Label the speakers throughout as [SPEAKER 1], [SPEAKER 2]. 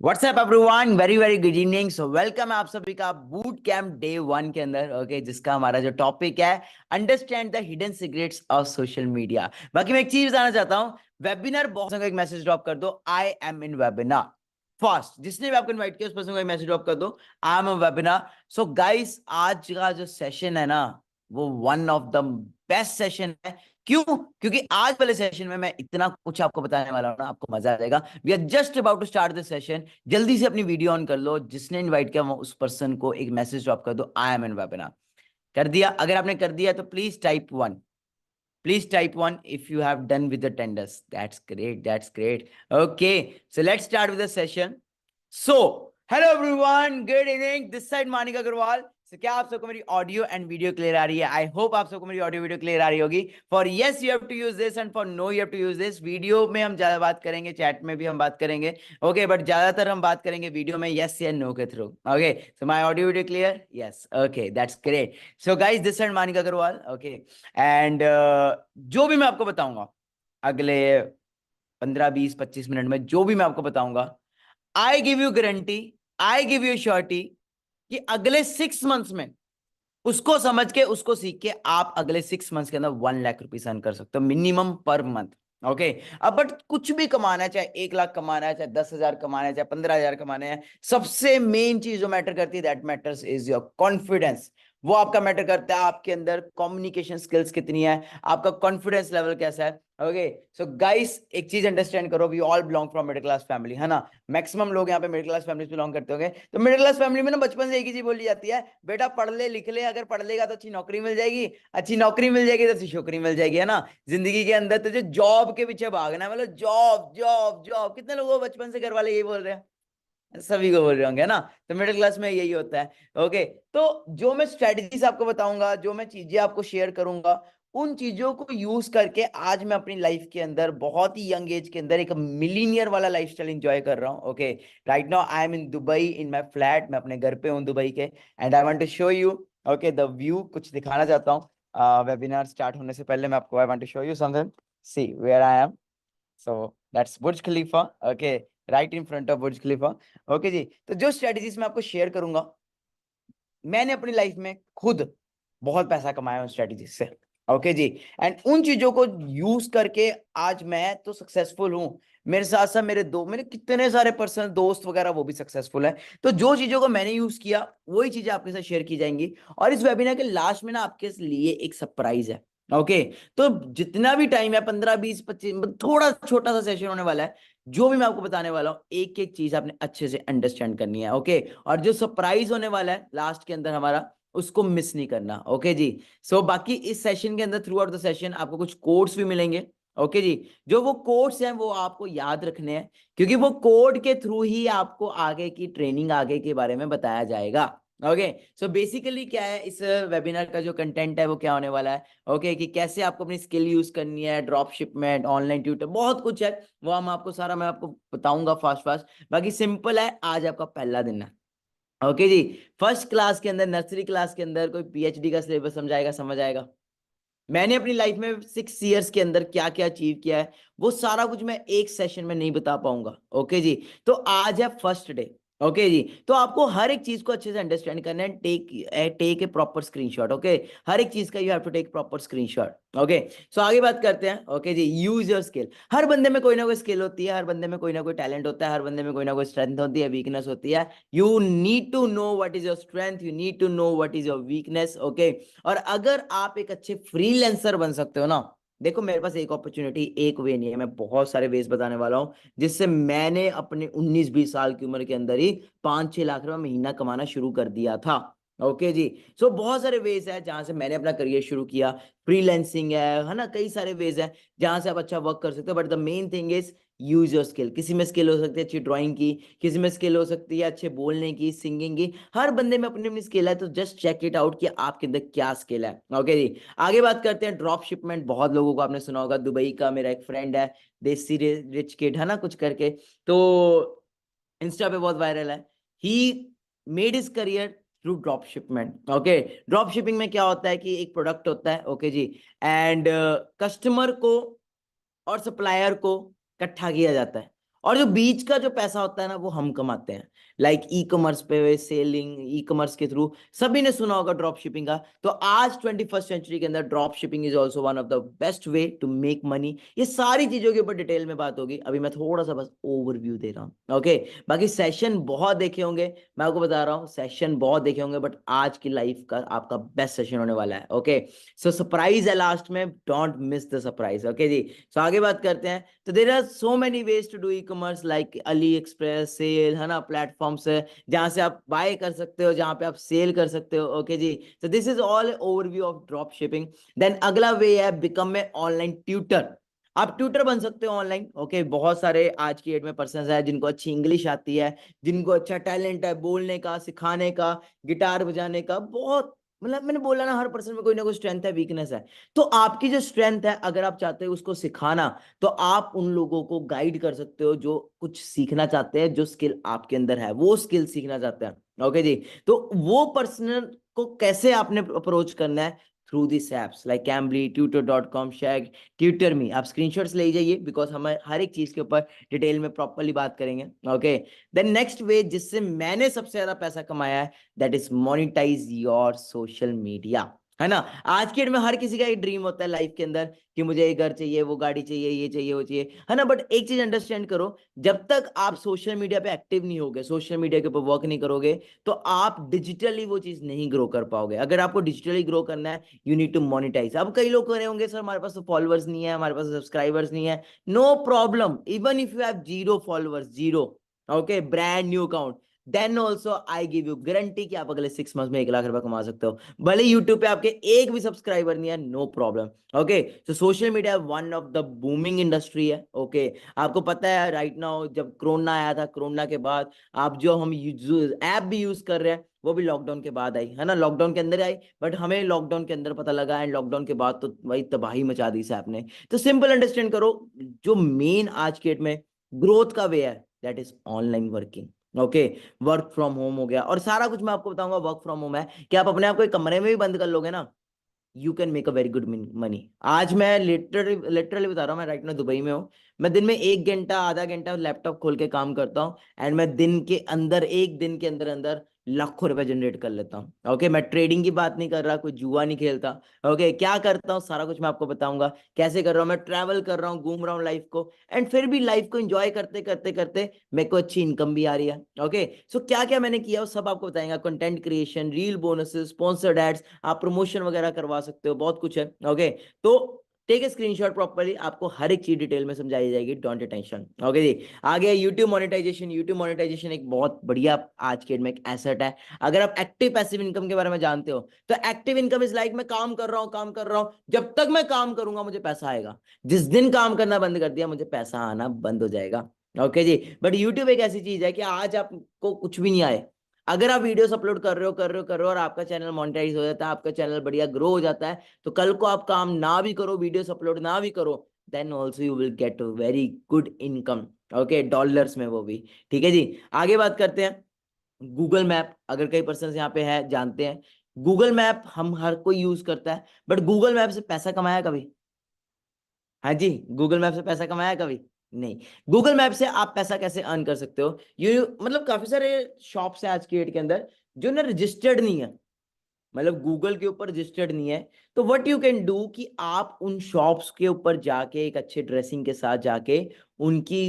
[SPEAKER 1] WhatsApp everyone, very very good evening. So welcome है आप सभी का बूट कैंप डे 1 के अंदर। ओके जिसका हमारा जो टॉपिक है understand the hidden secrets of social media. बाकी मैं एक चीज बताना चाहता हूँ, वेबिनार बॉक्स को एक मैसेज ड्रॉप कर दो, आई एम इन वेबिनार फर्स्ट। जिसने भी आपको इनवाइट किया उस पर्सन को एक मैसेज ड्रॉप कर दो, आई am in webinar. So guys, आज का जो सेशन है ना, वो one of the best session है। क्यों? क्योंकि आज वाले सेशन में मैं इतना कुछ आपको बताने वाला हूं ना, आपको मजा आ जाएगा। We are just about to start the session. जल्दी से अपनी वीडियो ऑन कर लो, जिसने इनवाइट किया उस पर्सन को एक मैसेज ड्रॉप कर दो, आई एम इन वेबिनार। कर दिया? अगर आपने कर दिया तो please type 1। Please type 1 if you have done with the tenders. That's great. That's great. Okay. So let's start with the session. So, hello everyone. Good evening. This side Manik Agarwal. So, क्या आप सबको मेरी audio and video clear आ रही है? I hope आप सबको मेरी ऑडियो वीडियो क्लियर आ रही होगी। For yes you have to use this and for no you have to use this. Video में हम ज्यादा बात करेंगे, चैट में भी हम बात करेंगे। ओके बट ज्यादातर हम बात करेंगे वीडियो में यस या नो के through. Okay so my audio video clear? Yes. Okay that's great. So guys, this side Manik Agarwal. Okay and जो भी मैं आपको बताऊंगा अगले 15 20 25 मिनट में, जो भी मैं आपको बताऊंगा, आई give you guarantee, I give you surety कि अगले 6 मंथ्स में उसको समझ के, उसको सीख के आप अगले 6 मंथ्स के अंदर 1 लाख रुपीज अर्न कर सकते हो मिनिमम पर मंथ। ओके अब बट कुछ भी कमाना है, चाहे 1 लाख कमाना है, चाहे 10,000 कमाना है, चाहे 15,000 कमाना है, सबसे मेन चीज जो मैटर करती है, that matters is your confidence. वो आपका मैटर करता है, आपके अंदर कम्युनिकेशन स्किल्स कितनी है, आपका कॉन्फिडेंस लेवल कैसा है। ओके सो गाइस, एक चीज अंडरस्टैंड करो, we all belong from middle class family, है ना। मैक्सिमम लोग यहाँ पे मिडिल क्लास फैमिली बिलोंग करते होंगे। तो मिडिल क्लास फैमिली में ना बचपन से एक ही चीज बोली जाती है, बेटा पढ़ ले लिख ले, अगर पढ़ लेगा तो अच्छी नौकरी मिल जाएगी, अच्छी नौकरी मिल जाएगी तो अच्छी छोकरी मिल जाएगी, है ना। जिंदगी के अंदर तुझे जॉब के पीछे भागना है, मतलब जॉब जॉब जॉब। कितने लोगों को बचपन से घर वाले यही बोल रहे हैं? सभी को बोल रहे होंगे, है ना। तो मिडिल क्लास में यही होता है। ओके तो जो मैं स्ट्रेटजीज आपको बताऊंगा, जो मैं चीजें आपको शेयर करूंगा, उन चीजों को यूज करके आज मैं अपनी लाइफ के अंदर बहुत ही यंग एज के अंदर एक मिलीनियर वाला लाइफस्टाइल एंजॉय कर रहा हूँ। Okay right now I am in Dubai in my flat. मैं अपने घर पे हूँ दुबई के, and I want to show you okay the view. कुछ दिखाना चाहता हूँ वेबिनार स्टार्ट होने से पहले मैं आपको, I want to show you something. See where I am. So that's Burj Khalifa. Okay right in front of Burj Khalifa. Okay जी, तो जो स्ट्रेटजीज मैं आपको शेयर करूंगा, मैंने अपनी लाइफ में खुद बहुत पैसा कमाया उन स्ट्रेटजीज से। ओके जी, एंड उन चीजों को यूज करके आज मैं तो सक्सेसफुल हूं। मेरे साथ साथ मेरे कितने सारे पर्सनल दोस्त वगैरह वो भी सक्सेसफुल है। तो जो चीजों को मैंने यूज किया वही चीजें आपके साथ शेयर की जाएंगी। और इस वेबिनार के लास्ट में ना आपके लिए एक सरप्राइज है। ओके तो जितना भी टाइम है, 15 20 25, थोड़ा छोटा सा सेशन होने वाला है। जो भी मैं आपको बताने वाला हूँ, एक एक चीज आपने अच्छे से अंडरस्टैंड करनी है। ओके और जो सरप्राइज होने वाला है लास्ट के अंदर हमारा, उसको मिस नहीं करना। ओके जी। बाकी इस सेशन के अंदर थ्रू आउट द सेशन आपको कुछ कोड्स भी मिलेंगे। ओके जी, जो वो कोड्स हैं वो आपको याद रखने हैं, क्योंकि वो कोड के थ्रू ही आपको आगे की ट्रेनिंग, आगे के बारे में बताया जाएगा। ओके सो बेसिकली क्या है इस वेबिनार का जो कंटेंट है वो क्या होने वाला है। ओके कि कैसे आपको अपनी स्किल यूज करनी है, ड्रॉप शिपमेंट, ऑनलाइन ट्यूटर, बहुत कुछ है। वो हम आपको सारा मैं आपको बताऊंगा फास्ट फास्ट। बाकी सिंपल है, आज आपका पहला दिन है। ओके जी, फर्स्ट क्लास के अंदर, नर्सरी क्लास के अंदर कोई पीएचडी का सिलेबस समझाएगा, समझ आएगा। मैंने अपनी लाइफ में 6 इयर्स के अंदर क्या क्या अचीव किया है, वो सारा कुछ मैं एक सेशन में नहीं बता पाऊंगा। ओके जी, तो आज है फर्स्ट डे। ओके जी, तो आपको हर एक चीज को अच्छे से अंडरस्टैंड करना है। Take a proper screenshot. Okay हर एक चीज का you have to take proper screenshot. Okay so आगे बात करते हैं। ओके जी, यूज योर स्किल। हर बंदे में कोई ना कोई स्किल होती है, हर बंदे में कोई ना कोई टैलेंट होता है, हर बंदे में कोई ना कोई स्ट्रेंथ होती है, वीकनेस होती है। You need to know what is your strength, you need to know what is your weakness. Okay और अगर आप एक अच्छे फ्रीलांसर बन सकते हो ना, देखो मेरे पास एक अपॉर्चुनिटी, एक वे नहीं है, मैं बहुत सारे वेज बताने वाला हूं, जिससे मैंने अपने 19 20 साल की उम्र के अंदर ही 5 6 लाख रुपए महीना कमाना शुरू कर दिया था। ओके जी, बहुत सारे वेज है जहां से मैंने अपना करियर शुरू किया। फ्रीलैंसिंग है ना, कई सारे वेज है जहां से आप अच्छा वर्क कर सकते हो। But the main thing is use your skill. किसी में स्किल हो सकती है अच्छी ड्राइंग की, किसी में स्किल हो सकती है अच्छे बोलने की, सिंगिंग की। हर बंदे में अपनी अपनी स्किल है, तो जस्ट चेक इट आउट कि आपके अंदर क्या स्किल है। ओके जी, आगे बात करते हैं ड्रॉप शिपमेंट। बहुत लोगों को आपने सुना होगा, दुबई का मेरा एक फ्रेंड है, देसी रिच किड, है ना, कुछ करके, तो इंस्टा पे बहुत वायरल है। He made his career through drop shipment. Okay drop shipping में क्या होता है कि एक प्रोडक्ट होता है, ओके जी, एंड कस्टमर को और सप्लायर को इकट्ठा किया जाता है, और जो बीच का जो पैसा होता है ना वो हम कमाते हैं, लाइक ई कॉमर्स पे सेलिंग, ई कॉमर्स के थ्रू। सभी ने सुना होगा ड्रॉप शिपिंग का। तो आज 21st सेंचुरी के अंदर drop shipping is also one of the best way to make money. ये सारी चीजों के ऊपर डिटेल में बात होगी, अभी मैं थोड़ा सा बस ओवरव्यू दे रहा हूँ। ओके, बाकी सेशन बहुत देखे होंगे, मैं आपको बता रहा हूँ सेशन बहुत देखे होंगे, बट आज की लाइफ का आपका बेस्ट सेशन होने वाला है। ओके, सो सरप्राइज है लास्ट में, don't miss the surprise. Okay जी, सो आगे बात करते हैं। तो there are so many ways to do e commerce, like AliExpress, sale, है ना, प्लेटफॉर्म्स है जहां से आप बाय कर सकते हो, जहां पे आप सेल कर सकते हो। ओके जी, तो this is all overview of drop shipping. Then अगला वे है बिकम ए ऑनलाइन ट्यूटर। आप ट्यूटर बन सकते हो ऑनलाइन। ओके, बहुत सारे आज की डेट में पर्सन है जिनको अच्छी इंग्लिश आती है, जिनको अच्छा टैलेंट है बोलने का, सिखाने का, गिटार बजाने का, बहुत, मतलब मैंने बोला ना, हर पर्सन में कोई ना कोई स्ट्रेंथ है, वीकनेस है। तो आपकी जो स्ट्रेंथ है, अगर आप चाहते हो उसको सिखाना, तो आप उन लोगों को गाइड कर सकते हो जो कुछ सीखना चाहते हैं, जो स्किल आपके अंदर है वो स्किल सीखना चाहते हैं। ओके जी, तो वो पर्सन को कैसे आपने अप्रोच करना है, through this apps like Cambly, tutor.com, Chegg, tutor me. आप स्क्रीनशॉट्स ले जाइए, बिकॉज हम हर एक चीज के ऊपर डिटेल में प्रॉपरली बात करेंगे। ओके, देन नेक्स्ट वे जिससे मैंने सबसे ज्यादा पैसा कमाया है, that is monetize your social media, है ना। आज के डेट में हर किसी का एक ड्रीम होता है लाइफ के अंदर कि मुझे ये घर चाहिए, वो गाड़ी चाहिए, ये चाहिए, वो चाहिए, है ना। बट एक चीज अंडरस्टैंड करो, जब तक आप सोशल मीडिया पे एक्टिव नहीं होगे, सोशल मीडिया के ऊपर वर्क नहीं करोगे, तो आप डिजिटली वो चीज नहीं ग्रो कर पाओगे। अगर आपको डिजिटली ग्रो करना है, यू नीड टू मोनिटाइज। अब कई लोग कह रहे होंगे, सर हमारे पास तो फॉलोअर्स नहीं है, हमारे पास सब्सक्राइबर्स नहीं है। No problem, even if you have zero followers, zero, okay, brand new account, then also I give you guarantee कि आप अगले 6 मंथ में 1 लाख रुपए कमा सकते हो। भले यूट्यूब पे आपके एक भी सब्सक्राइबर नहीं है, नो प्रॉब्लम। ओके, तो social media one of the booming industry है। ओके, आपको पता है राइट नाउ, जब कोरोना आया था, कोरोना के बाद आप जो हम ऐप भी यूज कर रहे हैं, वो भी लॉकडाउन के बाद आई, है ना। लॉकडाउन के अंदर आई, बट हमें लॉकडाउन के अंदर पता लगा, एंड लॉकडाउन के बाद तो भाई तबाही मचा दी इस ऐप ने। तो सिंपल अंडरस्टैंड करो, जो मेन आज के डेट में ग्रोथ का वे है, that is online working. Okay, work from home हो गया, और सारा कुछ मैं आपको बताऊंगा। वर्क फ्रॉम होम है कि आप अपने आप को एक कमरे में भी बंद कर लोगे ना, you can make a very good money. आज मैं लिटरली लिटरली बता रहा हूँ, मैं राइट में दुबई में हूँ। मैं दिन में 1 घंटा, आधा घंटा लैपटॉप खोल के काम करता हूँ, एंड मैं दिन के अंदर, एक दिन के अंदर अंदर लाखों रुपए जनरेट कर लेता हूँ। ओके, मैं ट्रेडिंग की बात नहीं कर रहा, कोई जुआ नहीं खेलता। ओके, क्या करता हूँ सारा कुछ मैं आपको बताऊंगा, कैसे कर रहा हूँ। मैं ट्रैवल कर रहा हूँ, घूम रहा हूँ लाइफ को, एंड फिर भी लाइफ को एंजॉय करते करते करते मेरे को अच्छी इनकम भी आ रही है। ओके, सो क्या क्या मैंने किया वो सब आपको बताएंगे। Content creation, reel bonuses, sponsored ads, आप प्रमोशन वगैरह करवा सकते हो, बहुत कुछ है। ओके, तो टेक ए स्क्रीनशॉट प्रॉपर्ली, आपको हर एक चीज डिटेल में समझाई जाएगी, डोंट टेंशन। ओके जी, आगे यूट्यूब मोनेटाइजेशन। यूट्यूब मोनेटाइजेशन एक बहुत बढ़िया आज के डेट में एक एसेट है। अगर आप एक्टिव पैसिव इनकम के बारे में जानते हो, तो एक्टिव इनकम इज लाइक मैं काम कर रहा हूँ, काम कर रहा हूँ, जब तक मैं काम करूंगा मुझे पैसा आएगा। जिस दिन काम करना बंद कर दिया, मुझे पैसा आना बंद हो जाएगा। ओके जी, बट यूट्यूब एक ऐसी चीज है कि आज आपको कुछ भी नहीं आए, अगर आप वीडियोस अपलोड कर रहे हो, कर रहे हो, कर रहे हो, और आपका चैनल मोनेटाइज हो जाता है, आपका चैनल बढ़िया ग्रो हो जाता है, तो कल को आप काम ना भी करो, वीडियोस अपलोड ना भी करो, then also you will get very good income. Okay, dollars में वो भी। ठीक है जी, आगे बात करते हैं। गूगल मैप, अगर कई पर्सन यहाँ पे है जानते हैं, गूगल मैप हम हर कोई यूज करता है, बट गूगल मैप से पैसा कमाया कभी? हाँ जी, गूगल मैप से पैसा कमाया कभी? नहीं। गूगल मैप से आप पैसा कैसे अर्न कर सकते हो, यू मतलब काफी सारे शॉप्स हैं आज की डेट के अंदर जो ना रजिस्टर्ड नहीं है, मतलब गूगल के ऊपर रजिस्टर्ड नहीं है। तो व्हाट यू कैन डू कि आप उन शॉप्स के ऊपर जाके एक अच्छे ड्रेसिंग के साथ जाके उनकी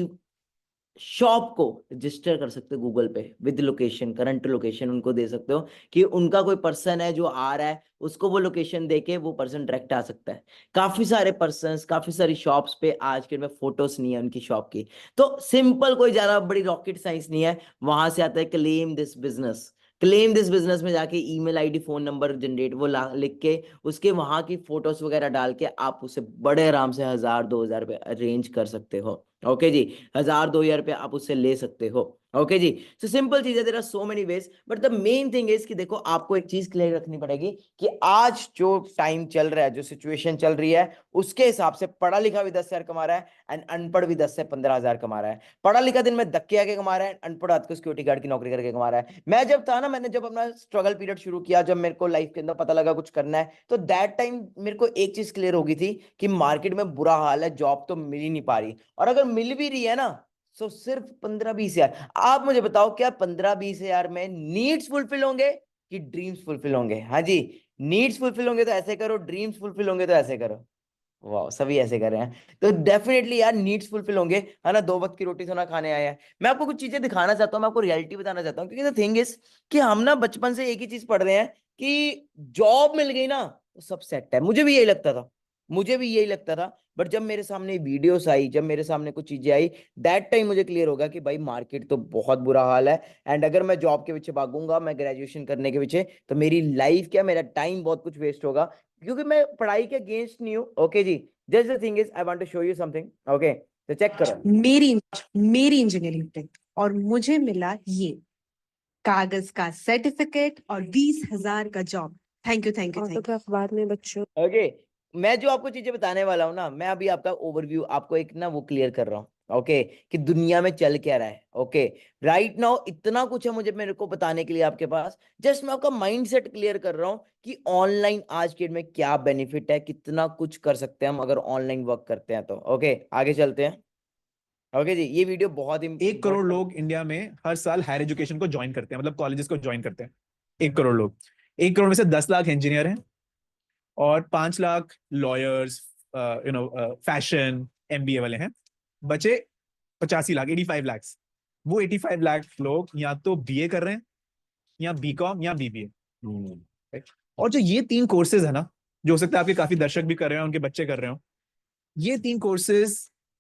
[SPEAKER 1] शॉप को रजिस्टर कर सकते हो गूगल पे, विद लोकेशन, करंट लोकेशन उनको दे सकते हो कि उनका कोई पर्सन है जो आ रहा है, उसको वो लोकेशन देके वो पर्सन डायरेक्ट आ सकता है। काफी सारे पर्सन, काफी सारी शॉप्स पे आज के में फोटोज नहीं है उनकी शॉप की। तो सिंपल, कोई ज्यादा बड़ी रॉकेट साइंस नहीं है। वहां से आता है claim this business. Claim this business में जाके email ID, phone number generate, वो लिख के उसके वहां की फोटोज वगैरह डाल के आप उसे बड़े आराम से 1000-2000 रुपये अरेंज कर सकते हो। ओके जी, 1000-2000 रुपये आप उससे ले सकते हो। ओके जी, सो सिंपल चीज है, there are so many ways, but the main thing is कि देखो, आपको एक चीज क्लियर रखनी पड़ेगी कि आज जो टाइम चल रहा है, जो सिचुएशन चल रही है, उसके हिसाब से पढ़ा लिखा भी 10,000 कमा रहा है, एंड अनपढ़ भी 10 से 15 हजार कमा रहा है। पढ़ा लिखा दिन में धक्के आके कमा रहा है, अनपढ़ रात को सिक्योरिटी गार्ड की नौकरी करके कमा रहा है। मैं जब था ना, मैंने जब अपना स्ट्रगल पीरियड शुरू किया, जब मेरे को लाइफ के अंदर पता लगा कुछ करना है, तो दैट टाइम मेरे को एक चीज क्लियर हो गई थी कि मार्केट में बुरा हाल है, जॉब तो मिल ही नहीं पा रही, और अगर मिल भी रही है ना, सो सिर्फ 15-20 हजार। आप मुझे बताओ क्या 15-20 हजार में नीड्स फुलफिल होंगे कि ड्रीम्स फुलफिल होंगे? हाँ जी, नीड्स फुलफिल होंगे तो ऐसे करो, ड्रीम्स फुलफिल होंगे तो ऐसे करो। वाह, सभी ऐसे कर रहे हैं। तो डेफिनेटली यार नीड्स फुलफिल होंगे, है ना। 2 वक्त की रोटी सोना खाने आया है। मैं आपको कुछ चीजें दिखाना चाहता हूँ, मैं आपको रियलिटी बताना चाहता हूँ, क्योंकि द थिंग इज कि हम ना बचपन से एक ही चीज पढ़ रहे हैं कि जॉब मिल गई ना तो सब सेट है। मुझे भी यही लगता था, मुझे भी यही लगता था। बट जब मेरे सामने वीडियोस आई, जब मेरे सामने कुछ चीजें आई, दैट टाइम मुझे क्लियर होगा कि भाई मार्केट तो बहुत बुरा हाल है। एंड अगर मैं जॉब के पीछे भागूंगा, मैं ग्रेजुएशन करने के पीछे, तो मेरी लाइफ क्या, मेरा टाइम बहुत कुछ वेस्ट होगा। क्योंकि मैं पढ़ाई के अगेंस्ट नहीं हूँ, ओके जी। Just the thing is I want to show you something, okay. तो चेक करो।
[SPEAKER 2] मेरी इंजीनियरिंग टेक और मुझे मिला ये कागज का सर्टिफिकेट और 20,000 का job. Thank you thank you autograph बाद में बच्चों।
[SPEAKER 1] ओके, मैं जो आपको चीजें बताने वाला हूँ ना, मैं अभी आपका ओवरव्यू आपको एक ना वो क्लियर कर रहा हूँ, ओके, कि दुनिया में चल क्या रहा है। ओके, राइट नाउ इतना कुछ है मुझे, मेरे को बताने के लिए आपके पास। जस्ट मैं आपका माइंडसेट क्लियर कर रहा हूँ कि ऑनलाइन आज के डेट में क्या बेनिफिट है, कितना कुछ कर सकते हैं हम अगर ऑनलाइन वर्क करते हैं तो। ओके, आगे चलते हैं। ओके जी, ये वीडियो बहुत
[SPEAKER 3] 1 करोड़
[SPEAKER 1] इंपॉर्टेंट।
[SPEAKER 3] लोग इंडिया में हर साल हायर एजुकेशन को ज्वाइन करते हैं, मतलब कॉलेजेस को ज्वाइन करते हैं। 1 करोड़ लोग। 1 करोड़ में से 10 लाख इंजीनियर हैं और 5 लाख लॉयर्स, फैशन, एमबीए वाले हैं। बचे 85 लाख, 85 लैक्स। वो 85 लाख लोग या तो बीए कर रहे हैं या बीकॉम या बीबीए। और जो ये 3 कोर्सेज है ना, जो हो सकता है आपके काफी दर्शक भी कर रहे हो, उनके बच्चे कर रहे हो, ये 3 कोर्सेज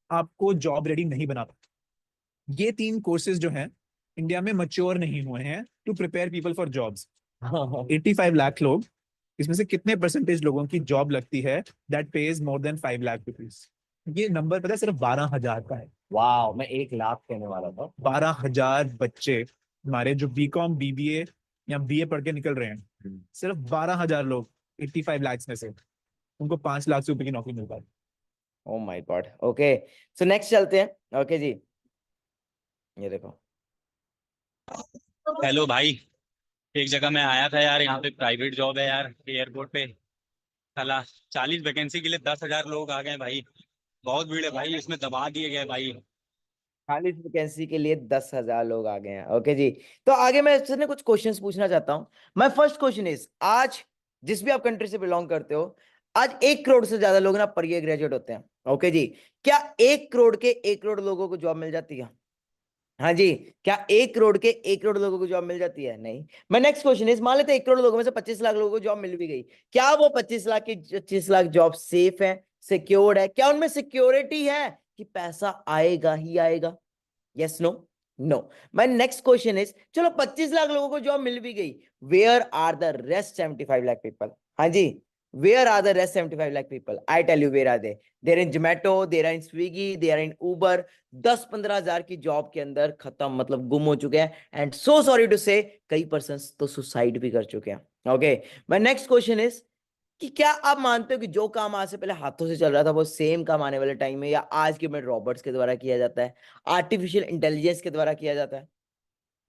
[SPEAKER 3] आपको जॉब रेडी नहीं बना पाते। ये 3 कोर्सेज जो हैं इंडिया में मच्योर नहीं हुए हैं to prepare people for jobs. 85 lakh लोग, इसमें से कितने परसेंटेज लोगों की जॉब लगती है that page more than 5 lakh rupees? ये नंबर पता है सिर्फ 12,000 का है।
[SPEAKER 4] वाह, मैं 1 लाख कहने वाला था।
[SPEAKER 3] 12,000 बच्चे हमारे जो बीकॉम बीबीए या बीए पढ़ के निकल रहे हैं, सिर्फ 12,000 लोग 85 लैक्स में से उनको 5 लाख से ऊपर की नौकरी मिल पाती।
[SPEAKER 1] Oh my God. Okay, so next चलते हैं। ओके जी, ये देखो।
[SPEAKER 5] हेलो भाई। एक जगह मैं आया था यार, यहाँ पे प्राइवेट जॉब है यार, एयरपोर्ट पे। साला 40 वैकेंसी के लिए 10,000 लोग आ गए भाई। बहुत भीड़ है भाई, इसमें दबा दिए गए भाई।
[SPEAKER 1] 40 वैकेंसी के लिए 10,000 लोग आ गए हैं। ओके जी, तो आगे मैं इससे ना कुछ क्वेश्चंस पूछना चाहता हूँ। माय फर्स्ट क्वेश्चन इज, आज जिस भी आप कंट्री से बिलोंग करते हो, आज 1 करोड़ से ज्यादा लोग ना पर ईयर ग्रेजुएट होते हैं। ओके जी, क्या 1 करोड़ के 1 करोड़ लोगों को जॉब मिल जाती है? हाँ जी, क्या 1 करोड़ के 1 करोड़ लोगों को जॉब मिल जाती है? नहीं। मैं नेक्स्ट क्वेश्चन इज, मान लेते हैं 1 करोड़ लोगों में से 25 लाख लोगों को जॉब मिल भी गई, क्या वो 25 लाख की 25 लाख जॉब सेफ है, सिक्योर्ड है? क्या उनमें सिक्योरिटी है कि पैसा आएगा ही आएगा? Yes, no? No. My next question is, चलो 25 लाख लोगों को जॉब मिल भी गई, where are the rest 75 lakh people? हाँ जी, where are the rest 75 lakh people? I tell you where are they. There in Zomato, there in Swiggy, there in Uber. 10-15 हजार की जॉब के अंदर खत्म, मतलब गुम हो चुके हैं। एंड सो सॉरी टू से, कई पर्सन तो सुसाइड भी कर चुके हैं। Okay, my next question is कि क्या आप मानते हो कि जो काम आज से पहले हाथों से चल रहा था वो सेम काम आने वाले टाइम में या आज के में रॉबोट्स के द्वारा किया जाता है, आर्टिफिशियल इंटेलिजेंस के द्वारा किया जाता है?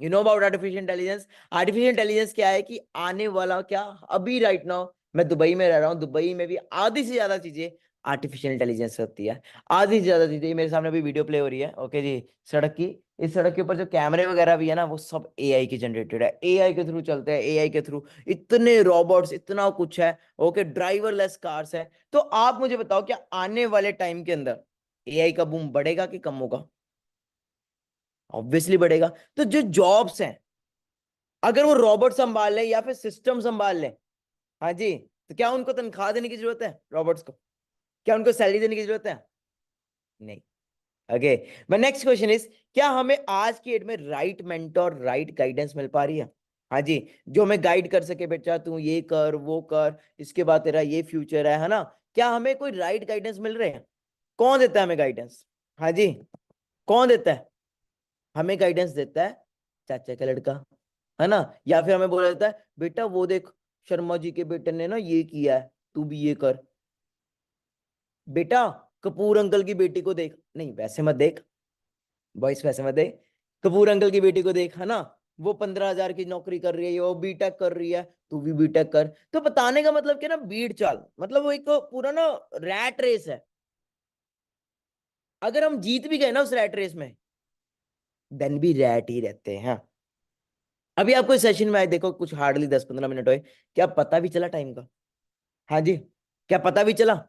[SPEAKER 1] You know about artificial intelligence? Artificial intelligence क्या है कि आने वाला क्या, अभी राइट नाउ मैं दुबई में रह रहा हूँ, दुबई में भी आधी से ज्यादा चीजें आर्टिफिशियल इंटेलिजेंस होती है। आधी से ज्यादा चीजें, मेरे सामने अभी वीडियो प्ले हो रही है, ओके जी, सड़क की। इस सड़क के ऊपर जो कैमरे वगैरह भी है ना, वो सब एआई की जनरेटेड है, एआई के थ्रू चलते हैं, एआई के थ्रू इतने रोबोट्स, इतना कुछ है। ओके, ड्राइवरलेस कार्स है। तो आप मुझे बताओ, क्या आने वाले टाइम के अंदर एआई का बूम बढ़ेगा कि कम होगा? ऑब्वियसली बढ़ेगा। तो जो जॉब्स हैं, अगर वो रोबोट संभाल लें या फिर सिस्टम संभाल लें, हाँ जी, तो क्या उनको तनख्वाह देने की जरूरत है रोबोट्स को? क्या उनको सैलरी देने की जरूरत है? नहीं। Okay, my next question is, क्या हमें आज की डेट में राइट मेंटोर, राइट गाइडेंस मिल पा रही है? हाँ जी, जो हमें गाइड कर सके, बेटा तू ये कर, वो कर, इसके बाद तेरा ये फ्यूचर है ना? क्या हमें कोई राइट गाइडेंस मिल रहे हैं? कौन देता है हमें गाइडेंस? हाँ जी, कौन देता है हमें गाइडेंस? देता है चाचा का लड़का, है ना? या फिर हमें बोला जाता है, बेटा वो देख, शर्मा जी के बेटे ने ना ये किया है, तू भी ये कर। बेटा कपूर अंकल की बेटी को देख, नहीं वैसे मत देख, बॉयस वैसे मत देख, कपूर अंकल की बेटी को देख, है ना? वो 15,000 की नौकरी कर रही है, वो बीटेक कर रही है, तू भी बीटेक कर। तो बताने का मतलब क्या ना, बीट चाल, मतलब वो एक पूरा ना रैट रेस है। अगर हम जीत भी गए ना उस रैट रेस में, देन भी रैट ही रहते हैं। अभी आपको सेशन में आए, देखो कुछ हार्डली 10-15 मिनट हुए, क्या पता भी चला टाइम का? हाँ जी, क्या पता भी चला?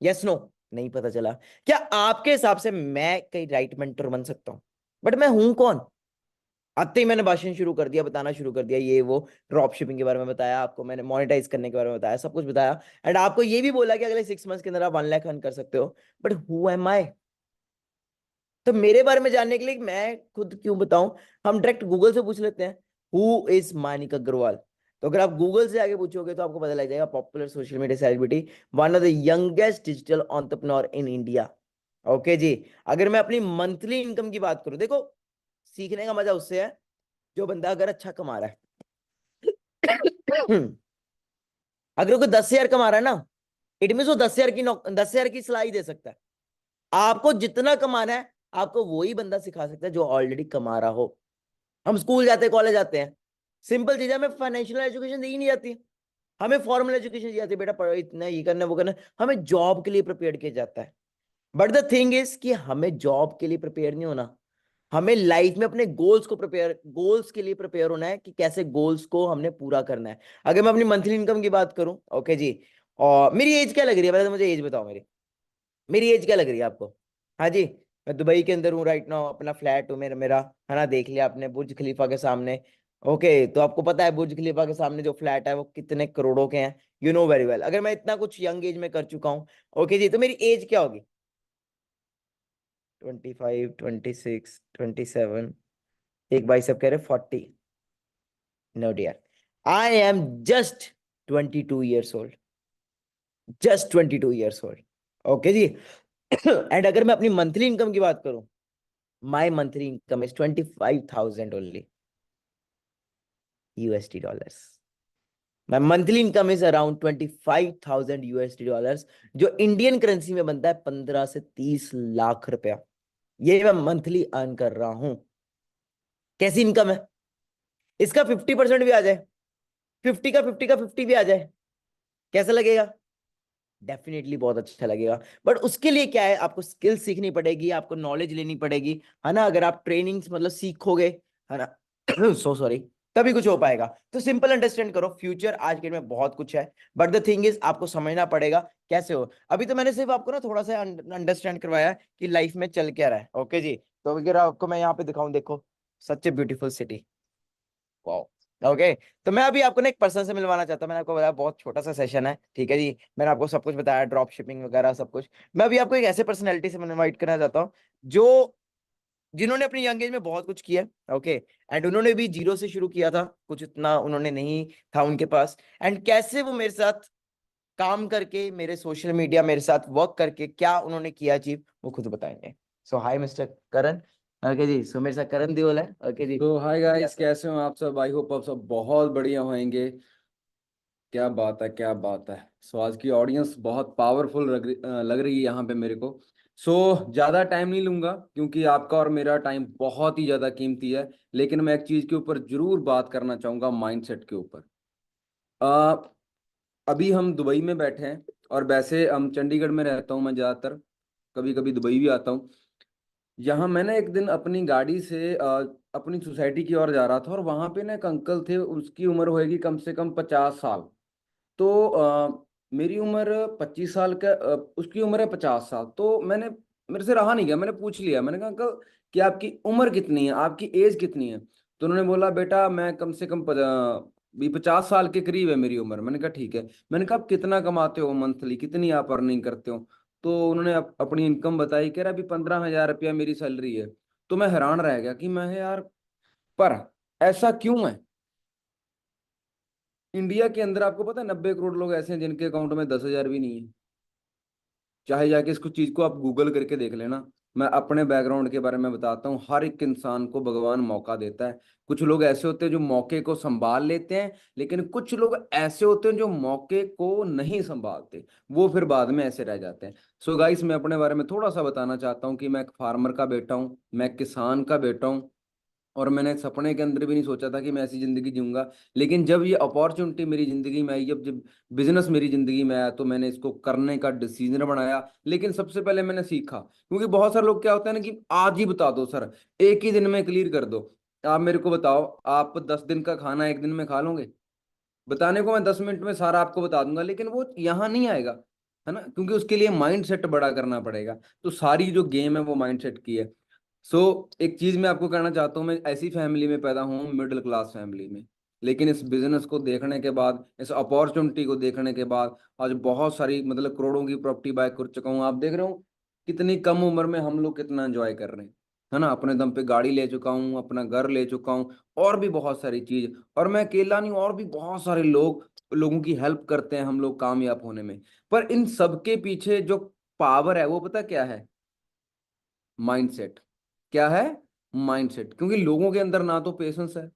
[SPEAKER 1] Yes no? नहीं पता चला। क्या आपके हिसाब से मैं कहीं राइट मेंटर बन सकता हूं? बट मैं हूं कौन? आते ही मैंने भाषण शुरू कर दिया, बताना शुरू कर दिया, ये वो ड्रॉप शिपिंग के बारे में बताया आपको, मैंने मोनेटाइज करने के बारे में बताया, सब कुछ बताया, एंड आपको ये भी बोला कि अगले 6 मंथ्स के अंदर आप 1 लाख अर्न कर सकते हो। बट हु एम आई? तो मेरे बारे में जानने के लिए मैं खुद क्यों बताऊं? हम डायरेक्ट गूगल से पूछ लेते हैं, हु इज मानिक अग्रवाल। तो अगर आप गूगल से आगे पूछोगे तो आपको पता लग जाएगा, popular social media celebrity, one of the youngest digital entrepreneur in India. Okay जी। अगर मैं अपनी मंथली इनकम की बात करूं, देखो सीखने का मजा उससे है जो बंदा अगर अच्छा कमा रहा है। अगर कोई 10,000 कमा रहा है ना, इट मीन वो 10,000 की सलाह ही दे सकता है। आपको जितना कमाना है आपको वही बंदा सिखा सकता है जो ऑलरेडी कमा रहा हो। हम स्कूल जाते हैं, कॉलेज जाते हैं, सिंपल चीज है, हमें फाइनेंशियल एजुकेशन दी ही नहीं जाती, हमें फॉर्मल एजुकेशन दी जाती है, बेटा पढ़ो इतना, ये करना वो करना, हमें जॉब के लिए प्रिपेयर किया जाता है। बट द थिंग इज कि हमें जॉब के लिए प्रिपेयर नहीं होना, हमें लाइफ में अपने गोल्स के लिए प्रिपेयर होना है कि कैसे गोल्स को हमने पूरा करना है। अगर मैं अपनी मंथली इनकम की बात करूं, ओके जी, और मेरी एज क्या लग रही है, पहले तो मुझे एज बताओ, मेरी मेरी एज क्या लग रही है आपको? हाँ जी, मैं दुबई के अंदर हूँ राइट नाउ, अपना फ्लैट हूँ मेरा मेरा है ना, देख लिया आपने बुर्ज खलीफा के सामने। ओके, तो आपको पता है बुर्ज खलीफा के सामने जो फ्लैट है वो कितने करोड़ों के हैं, यू नो वेरी वेल। अगर मैं इतना कुछ यंग एज में कर चुका हूँ, ओके जी, तो मेरी एज क्या होगी? 25, 26, 27, एक भाई सब कह रहे 40। No dear, I am just 22 years old, just 22 years old। Okay जी। एंड अगर मैं अपनी मंथली इनकम की बात करूं, my monthly income is 25,000 only USD dollars. My monthly income is around 25,000 USD dollars, जो इंडियन करेंसी में बनता है 15 से 30 लाख रुपया। ये मैं मंथली अर्न कर रहा हूं। कैसी इनकम है? इसका 50% भी आ जाए, 50 का 50 का 50 भी आ जाए, कैसा लगेगा? डेफिनेटली बहुत अच्छा लगेगा। बट उसके लिए क्या है, आपको स्किल सीखनी पड़ेगी, आपको नॉलेज लेनी पड़ेगी, है ना। अगर आप ट्रेनिंग्स मतलब सीखोगे, है ना, सो सॉरी, तभी कुछ हो पाएगा। तो सिंपल अंडरस्टैंड करो, फ्यूचर आज के में बहुत कुछ है, बट द थिंग इज आपको समझना पड़ेगा कैसे हो। अभी तो मैंने सिर्फ आपको ना थोड़ा सा अंडरस्टैंड करवाया कि लाइफ में चल क्या रहा है। ओके जी, तो अगर आपको मैं यहाँ पे दिखाऊं, देखो such a beautiful city, wow. Okay, तो मैं अभी आपको ना एक पर्सन से मिलवाना चाहता हूं। मैंने आपको बताया बहुत छोटा सा सेशन है, ठीक है जी, मैंने आपको सब कुछ बताया, ड्रॉप शिपिंग वगैरह सब कुछ। मैं अभी आपको एक ऐसे पर्सनैलिटी से इनवाइट करना चाहता हूँ जो जिन्होंने अपनी यंग एज में बहुत कुछ किया, ओके, एंड उन्होंने भी जीरो से शुरू किया था, कुछ इतना उन्होंने नहीं था उनके पास, एंड कैसे वो मेरे साथ काम करके, मेरे सोशल मीडिया मेरे साथ वर्क करके क्या उन्होंने किया अचीव, वो खुद बताएंगे। सो हाय मिस्टर करण। ओके जी, सो मेरे साथ करण देओल है। ओके जी,
[SPEAKER 6] तो हाय गाइस, कैसे हो आप सब? आई होप आप सब बहुत बढ़िया होंगे। क्या बात है, क्या बात है। सो आज की ऑडियंस बहुत पावरफुल लग रही है यहाँ पे मेरे को। सो ज़्यादा टाइम नहीं लूँगा क्योंकि आपका और मेरा टाइम बहुत ही ज़्यादा कीमती है। लेकिन मैं एक चीज़ के ऊपर ज़रूर बात करना चाहूँगा, माइंडसेट के ऊपर। अ, अभी हम दुबई में बैठे हैं और वैसे हम चंडीगढ़ में रहता हूँ मैं ज़्यादातर, कभी कभी दुबई भी आता हूँ। यहाँ मैंने एक दिन अपनी गाड़ी से अपनी सोसाइटी की ओर जा रहा था और वहां पे ना एक अंकल थे, उसकी उम्र होएगी कम से कम 50 साल। तो मेरी उम्र 25 साल का, उसकी उम्र है 50 साल। तो मेरे से रहा नहीं गया, मैंने पूछ लिया, मैंने कहा अंकल कि आपकी उम्र कितनी है, आपकी एज कितनी है? तो उन्होंने बोला बेटा मैं कम से कम भी 50 साल के करीब है मेरी उम्र। मैंने कहा ठीक है। मैंने कहा आप कितना कमाते हो मंथली, कितनी आप अर्निंग करते हो? तो उन्होंने अपनी इनकम बताई, कह रहा अभी 15,000 रुपया मेरी सैलरी है। तो मैं हैरान रह गया कि मैं यार, पर ऐसा क्यों है? इंडिया के अंदर आपको पता है 90 करोड़ लोग ऐसे हैं जिनके अकाउंट में 10,000 भी नहीं है। चाहे जाके इसको चीज को आप गूगल करके देख लेना। मैं अपने बैकग्राउंड के बारे में बताता हूँ, हर एक इंसान को भगवान मौका देता है। कुछ लोग ऐसे होते हैं जो मौके को संभाल लेते हैं, लेकिन कुछ लोग ऐसे होते हैं जो मौके को नहीं संभालते, वो फिर बाद में ऐसे रह जाते हैं। सो गाइस, मैं अपने बारे में थोड़ा सा बताना चाहता हूँ कि मैं एक फार्मर का बेटा हूँ, मैं एक किसान का बेटा हूँ। और मैंने सपने के अंदर भी नहीं सोचा था कि मैं ऐसी जिंदगी जीऊंगा। लेकिन जब ये अपॉर्चुनिटी मेरी जिंदगी में आई, जब जब बिजनेस मेरी जिंदगी में आया, तो मैंने इसको करने का डिसीजन बनाया। लेकिन सबसे पहले मैंने सीखा, क्योंकि बहुत सारे लोग क्या होता है ना कि आज ही बता दो सर, एक ही दिन में क्लियर कर दो। आप मेरे को बताओ, आप 10 दिन का खाना एक दिन में खा लोगे? बताने को मैं 10 मिनट में सारा आपको बता दूंगा, लेकिन वो यहाँ नहीं आएगा, है ना, क्योंकि उसके लिए माइंड सेट बड़ा करना पड़ेगा। तो सारी जो गेम है वो माइंड सेट की है। एक चीज मैं आपको कहना चाहता हूँ, मैं ऐसी फैमिली में पैदा हूँ, मिडिल क्लास फैमिली में, लेकिन इस बिजनेस को देखने के बाद, इस अपॉर्चुनिटी को देखने के बाद, आज बहुत सारी मतलब करोड़ों की प्रॉपर्टी बाय कर चुका हूँ। आप देख रहे हो कितनी कम उम्र में हम लोग कितना एंजॉय कर रहे हैं, है ना। अपने दम पे गाड़ी ले चुका हूँ, अपना घर ले चुका हूँ, और भी बहुत सारी चीज। और मैं अकेला नहीं हूँ, और भी बहुत सारे लोगों की हेल्प करते हैं हम लोग कामयाब होने में। पर इन सबके पीछे जो पावर है वो पता क्या है? माइंडसेट। क्या है? माइंडसेट। क्योंकि लोगों के अंदर ना तो पेशेंस है,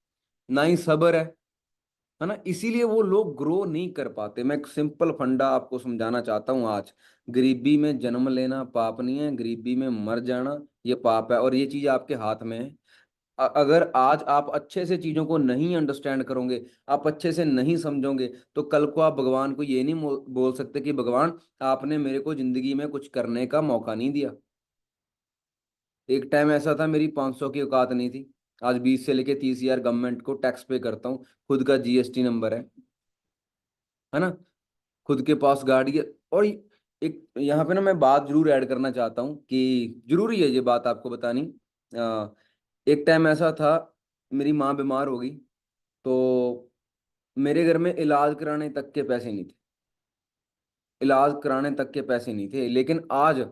[SPEAKER 6] ना ही सब्र है ना, इसीलिए वो लोग ग्रो नहीं कर पाते। मैं एक सिंपल फंडा आपको समझाना चाहता हूँ आज। गरीबी में जन्म लेना पाप नहीं है, गरीबी में मर जाना ये पाप है, और ये चीज आपके हाथ में है। अगर आज आप अच्छे से चीजों को नहीं अंडरस्टैंड करोगे, आप अच्छे से नहीं समझोगे, तो कल को आप भगवान को ये नहीं बोल सकते कि भगवान आपने मेरे को जिंदगी में कुछ करने का मौका नहीं दिया। एक टाइम ऐसा था मेरी 500 की औकात नहीं थी, आज 20 से लेके 30 हजार गवर्नमेंट को टैक्स पे करता हूँ, खुद का जीएसटी नंबर है ना, खुद के पास गाड़ी है। और एक यहाँ पे ना मैं बात जरूर ऐड करना चाहता हूँ कि जरूरी है ये बात आपको बतानी। एक टाइम ऐसा था, मेरी माँ बीमार हो गई, तो मेरे घर में इलाज कराने तक के पैसे नहीं थे, इलाज कराने तक के पैसे नहीं थे। लेकिन आज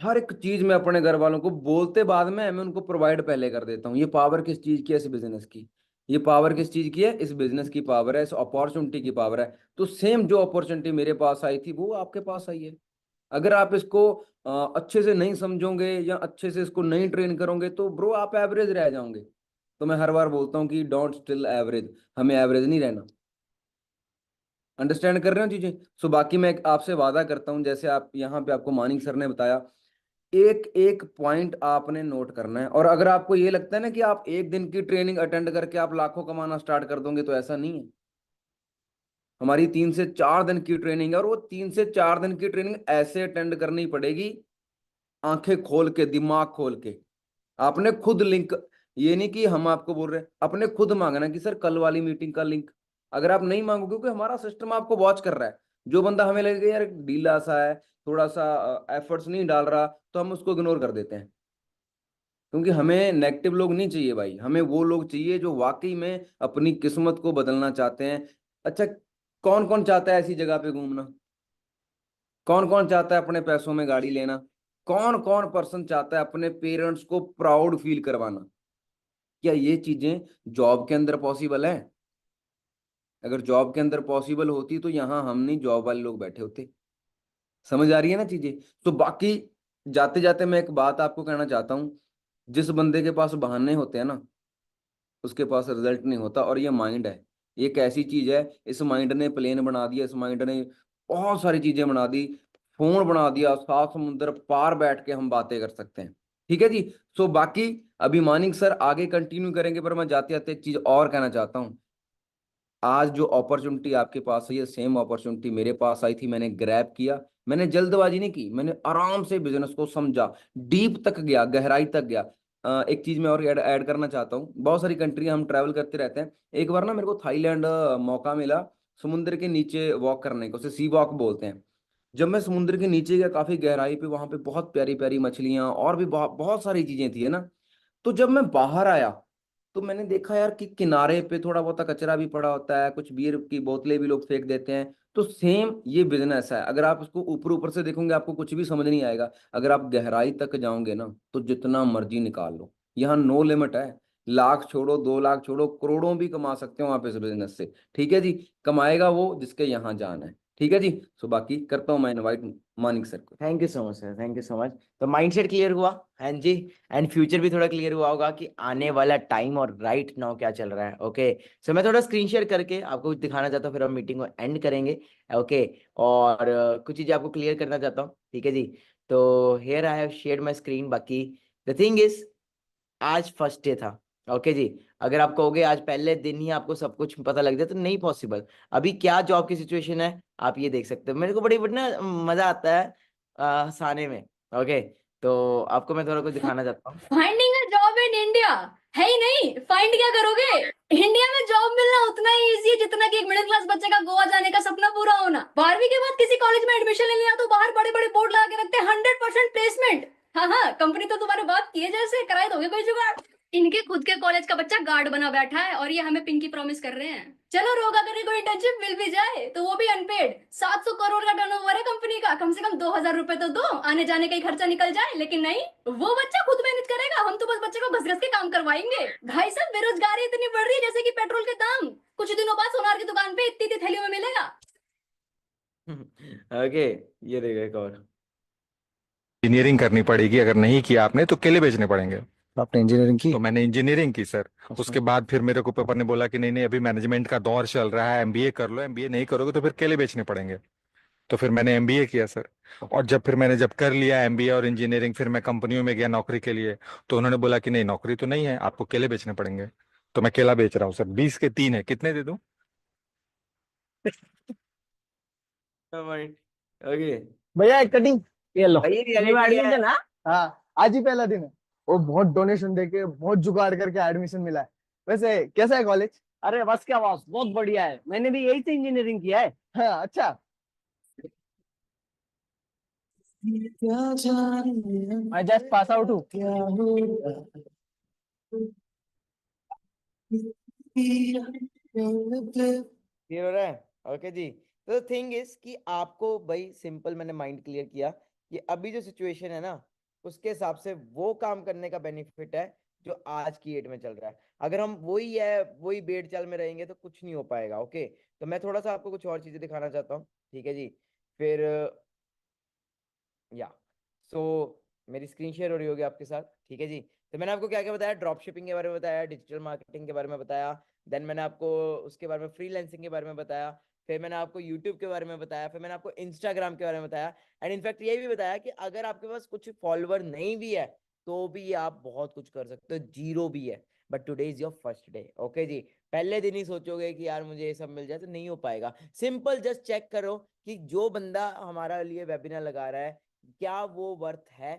[SPEAKER 6] हर एक चीज मैं अपने घर वालों को बोलते बाद में, मैं उनको प्रोवाइड पहले कर देता हूँ। ये पावर किस चीज की है? इस बिजनेस की। ये पावर किस चीज की है? इस बिजनेस की पावर है, इस अपॉर्चुनिटी की पावर है। तो सेम जो अपॉर्चुनिटी मेरे पास आई थी वो आपके पास आई है। अगर आप इसको अच्छे से नहीं समझोगे या अच्छे से इसको नहीं ट्रेन करोगे, तो ब्रो आप एवरेज रह जाओगे। तो मैं हर बार बोलता हूँ कि डोंट स्टिल एवरेज, हमें एवरेज नहीं रहना। अंडरस्टैंड कर रहे हो चीजें? बाकी मैं आपसे वादा करता हूँ, जैसे आप यहाँ पे आपको मानिक सर ने बताया, एक एक पॉइंट आपने नोट करना है। और अगर आपको ये लगता है ना कि आप एक दिन की ट्रेनिंग अटेंड करके आप लाखों कमाना स्टार्ट कर दोगे, तो ऐसा नहीं है। हमारी 3 से 4 दिन की ट्रेनिंग है, और वो 3 से 4 दिन की ट्रेनिंग ऐसे अटेंड करनी पड़ेगी, आंखें खोल के, दिमाग खोल के। आपने खुद लिंक, ये नहीं कि हम आपको बोल रहे हैं, अपने खुद मांगना कि सर कल वाली मीटिंग का लिंक। अगर आप नहीं मांगोगे, क्योंकि हमारा सिस्टम आपको वॉच कर रहा है, जो बंदा हमें लगेगा यार ढीला सा है, थोड़ा सा एफर्ट्स नहीं डाल रहा, तो हम उसको इग्नोर कर देते हैं। क्योंकि हमें नेगेटिव लोग नहीं चाहिए भाई, हमें वो लोग चाहिए जो वाकई में अपनी किस्मत को बदलना चाहते हैं। अच्छा, कौन कौन चाहता है ऐसी जगह पे घूमना? कौन कौन चाहता है अपने पैसों में गाड़ी लेना? कौन कौन पर्सन चाहता है अपने पेरेंट्स को प्राउड फील करवाना? क्या ये चीजें जॉब के अंदर पॉसिबल है? अगर जॉब के अंदर पॉसिबल होती तो यहाँ हम नहीं जॉब वाले लोग बैठे होते। समझ आ रही है ना चीजें? तो बाकी जाते जाते मैं एक बात आपको कहना चाहता हूँ, जिस बंदे के पास बहाने होते हैं ना, उसके पास रिजल्ट नहीं होता। और ये माइंड है, ये एक ऐसी चीज है, इस माइंड ने प्लेन बना दिया, इस माइंड ने बहुत सारी चीजें बना दी, फोन बना दिया, 7 समुंदर पार बैठ के हम बातें कर सकते हैं। ठीक है जी। बाकी अभी मानिक सर आगे कंटिन्यू करेंगे, पर मैं जाते जाते एक चीज और कहना चाहता हूँ। आज जो अपॉर्चुनिटी आपके पास है, ये सेम अपॉर्चुनिटी मेरे पास आई थी, मैंने ग्रैब किया। मैंने जल्दबाजी नहीं की, मैंने आराम से बिजनेस को समझा, डीप तक गया, गहराई तक गया। एक चीज मैं और ऐड करना चाहता हूँ, बहुत सारी कंट्री हम ट्रैवल करते रहते हैं। एक बार ना मेरे को थाईलैंड मौका मिला समुद्र के नीचे वॉक करने को, उसे सी वॉक बोलते हैं। जब मैं समुद्र के नीचे गया, काफी गहराई पे, वहां पे बहुत प्यारी प्यारी मछलियां और भी बहुत बहुत सारी चीजें थी, है ना। तो जब मैं बाहर आया, तो मैंने देखा यार कि किनारे पे थोड़ा बहुत कचरा भी पड़ा होता है, कुछ बियर की बोतलें भी लोग फेंक देते हैं। तो सेम ये बिजनेस है, अगर आप उसको ऊपर ऊपर से देखोगे आपको कुछ भी समझ नहीं आएगा। अगर आप गहराई तक जाओगे ना, तो जितना मर्जी निकाल लो, यहाँ नो लिमिट है। लाख छोड़ो, 2 लाख छोड़ो, करोड़ों भी कमा सकते हो आप इस बिजनेस से। ठीक है जी। कमाएगा वो जिसके यहाँ जान है। ठीक है जी। बाकी करता हूँ मैं इनवाइट मानिक सर को।
[SPEAKER 1] Thank you so much sir, thank you so much. तो माइंडसेट क्लियर हुआ, हाँ जी। एंड फ्यूचर भी थोड़ा क्लियर हुआ होगा कि आने वाला टाइम और राइट नाउ क्या चल रहा है। ओके, सो मैं थोड़ा स्क्रीन शेयर करके आपको कुछ दिखाना चाहता हूँ, फिर हम मीटिंग को एंड करेंगे। ओके, और कुछ चीजें आपको क्लियर करना चाहता हूँ। ठीक है जी। तो here I have shared my screen. बाकी द थिंग इज, आज फर्स्ट डे था, ओके जी। अगर आप कहोगे आज पहले दिन ही आपको सब कुछ पता लग जाए तो नहीं पॉसिबल। अभी क्या जॉब की सिचुएशन है आप ये देख सकते हो। मेरे को बड़ी ना मजा आता है हंसाने में। ओके, तो आपको मैं थोड़ा कुछ दिखाना चाहता हूँ।
[SPEAKER 7] Finding a job in India है ही नहीं, फाइंड क्या करोगे? इंडिया में जॉब मिलना उतना ही इजी है जितना कि एक मिडिल क्लास बच्चे का गोवा जाने का सपना पूरा होना। 12वीं के बाद किसी कॉलेज में एडमिशन ले लिया तो बाहर बड़े बड़े बोर्ड लगा के रखते हैं 100% प्लेसमेंट। हाँ हाँ, कंपनी तो तुम्हारे बात किए जैसे कराए दोगे कोई जुगाड़। इनके खुद के कॉलेज का बच्चा गार्ड बना बैठा है और ये हमें पिंकी प्रॉमिस कर रहे हैं चलो रोगा करने को इंटर्नशिप मिल भी जाए तो वो भी अनपेड। 700 करोड़ का टर्नओवर है कंपनी का, कम से कम 2000 रुपए तो दो, आने जाने का ही खर्चा निकल जाए। लेकिन नहीं, वो बच्चा खुद मेहनत करेगा, हम तो बस बच्चे को घस घस के काम करवाएंगे। भाई साहब, बेरोजगारी इतनी बढ़ रही है जैसे कि पेट्रोल के दाम। कुछ दिनों बाद सोनार की दुकान पे इतनी थैलियों में मिलेगा।
[SPEAKER 1] ओके, ये देखो एक और।
[SPEAKER 8] इंजीनियरिंग करनी पड़ेगी, अगर नहीं किया आपने तो केले बेचने पड़ेंगे।
[SPEAKER 9] आपने इंजीनियरिंग की?
[SPEAKER 8] तो मैंने इंजीनियरिंग की सर। उसके बाद फिर मेरे को पापा ने बोला कि नहीं नहीं, अभी मैनेजमेंट का दौर चल रहा है, एमबीए कर लो, एमबीए नहीं करोगे तो फिर केले बेचने पड़ेंगे। तो फिर मैंने एमबीए किया सर। और जब कर लिया एमबीए और इंजीनियरिंग, फिर मैं कंपनियों में गया नौकरी के लिए। तो उन्होंने बोला कि नहीं, नौकरी तो नहीं है, आपको केले बेचने पड़ेंगे। तो मैं केला बेच रहा हूँ सर, 20 के 3 है, कितने दे दूं?
[SPEAKER 1] ओके
[SPEAKER 9] भैया एक कटिंग ये लो।
[SPEAKER 1] भाई, ये reality
[SPEAKER 9] न्यू
[SPEAKER 1] है।
[SPEAKER 9] एडमिशन है। हाँ, आज ही पहला दिन है। वो बहुत डोनेशन देके बहुत जुगाड़ करके एडमिशन मिला है। वैसे कैसा है कॉलेज?
[SPEAKER 4] अरे बस क्या बॉस, बहुत बढ़िया है। मैंने भी यही से इंजीनियरिंग किया है।
[SPEAKER 9] हाँ अच्छा। मैं जस्ट पास आउट हूँ।
[SPEAKER 1] क्लियर हो रहा है? ओके जी। तो थिंग इज कि आपको भाई सिंपल मैंने माइंड क्लियर किया कि अभी जो सिचुएशन है ना उसके हिसाब से वो काम करने का बेनिफिट है जो आज की डेट में चल रहा है। अगर हम वही बेड़ चाल में रहेंगे तो कुछ नहीं हो पाएगा। ओके, तो मैं थोड़ा सा आपको कुछ और चीजें दिखाना चाहता हूँ, ठीक है जी। फिर या सो मेरी स्क्रीन शेयर हो रही होगी आपके साथ, ठीक है जी। तो मैंने आपको क्या क्या बताया, ड्रॉप शिपिंग के बारे में बताया, डिजिटल मार्केटिंग के बारे में बताया, देन मैंने आपको उसके बारे में फ्रीलांसिंग के बारे में बताया, फिर मैंने आपको यूट्यूब के बारे में बताया, फिर मैंने आपको इंस्टाग्राम के बारे में बताया, एंड इनफैक्ट ये भी बताया कि अगर आपके पास कुछ फॉलोवर नहीं भी है तो भी आप बहुत कुछ कर सकते हो, जीरो भी है but today is your first day. Okay जी, पहले दिन ही सोचोगे कि यार मुझे ये सब मिल जाए तो नहीं हो पाएगा। सिंपल जस्ट चेक करो कि जो बंदा हमारा लिए वेबिनार लगा रहा है क्या वो वर्थ है,